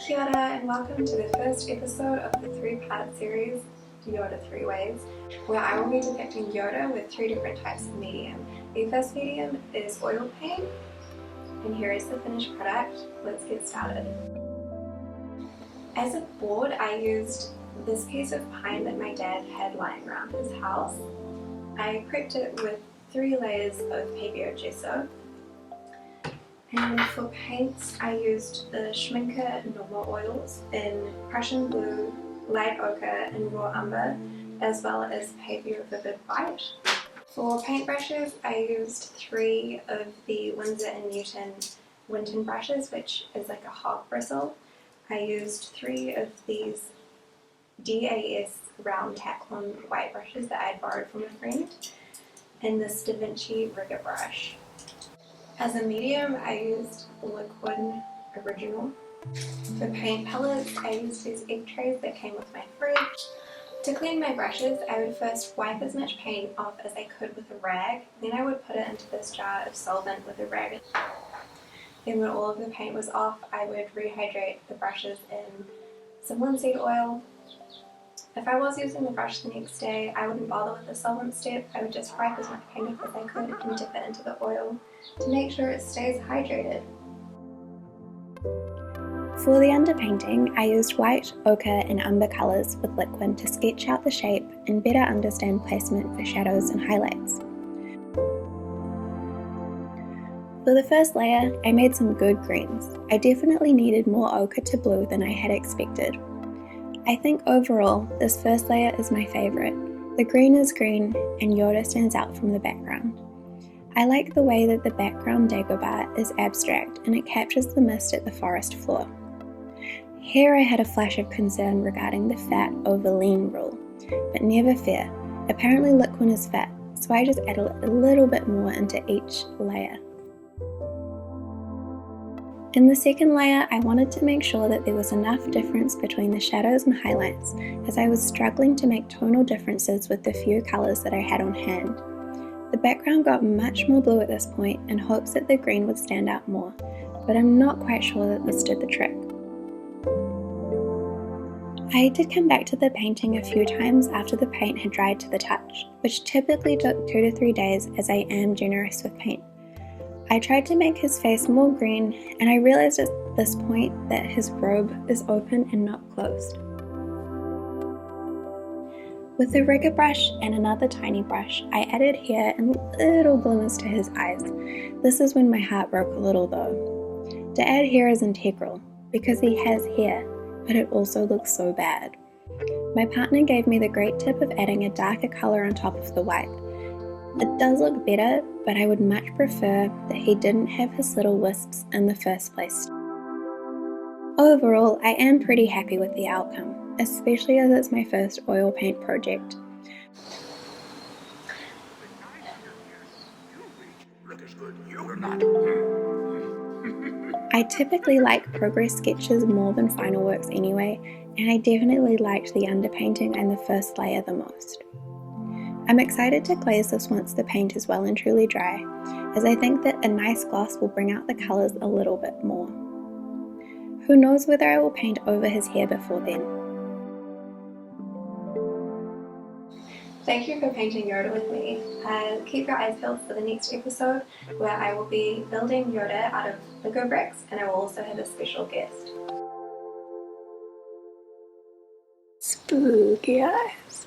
Kia ora and welcome to the first episode of the three-part series, Yoda 3 Ways, where I will be depicting Yoda with three different types of medium. The first medium is oil paint, and here is the finished product. Let's get started. As a board, I used this piece of pine that my dad had lying around his house. I prepped it with 3 layers of paper gesso. And for paints, I used the Schminker normal oils in Prussian blue, light ochre and raw umber, as well as Pavia vivid white. For paintbrushes, I used 3 of the Winsor & Newton Winton brushes, which is like a hog bristle. I used 3 of these DAS round tackle white brushes that I had borrowed from a friend, and this Da Vinci rigger brush. As a medium, I used liquid original. For paint palettes, I used these egg trays that came with my fridge. To clean my brushes, I would first wipe as much paint off as I could with a rag, then I would put it into this jar of solvent with a rag. Then when all of the paint was off, I would rehydrate the brushes in some linseed oil. If I was using the brush the next day, I wouldn't bother with the solvent step. I would just wipe as much paint off as I could and dip it into the oil to make sure it stays hydrated. For the underpainting, I used white, ochre and umber colours with liquid to sketch out the shape and better understand placement for shadows and highlights. For the first layer, I made some good greens. I definitely needed more ochre to blue than I had expected. I think overall, this first layer is my favourite. The green is green and Yoda stands out from the background. I like the way that the background Dagobah is abstract and it captures the mist at the forest floor. Here I had a flash of concern regarding the fat over lean rule, but never fear. Apparently liquid is fat, so I just added a little bit more into each layer. In the second layer, I wanted to make sure that there was enough difference between the shadows and highlights, as I was struggling to make tonal differences with the few colours that I had on hand. The background got much more blue at this point in hopes that the green would stand out more, but I'm not quite sure that this did the trick. I did come back to the painting a few times after the paint had dried to the touch, which typically took 2 to 3 days as I am generous with paint. I tried to make his face more green, and I realized at this point that his robe is open and not closed. With a rigger brush and another tiny brush, I added hair and little glimmers to his eyes. This is when my heart broke a little though. To add hair is integral, because he has hair, but it also looks so bad. My partner gave me the great tip of adding a darker colour on top of the white. It does look better, but I would much prefer that he didn't have his little wisps in the first place. Overall, I am pretty happy with the outcome, especially as it's my first oil paint project. I typically like progress sketches more than final works anyway, and I definitely liked the underpainting and the first layer the most. I'm excited to glaze this once the paint is well and truly dry, as I think that a nice gloss will bring out the colours a little bit more. Who knows whether I will paint over his hair before then. Thank you for painting Yoda with me. Keep your eyes peeled for the next episode where I will be building Yoda out of Lego bricks, and I will also have a special guest. Spooky eyes.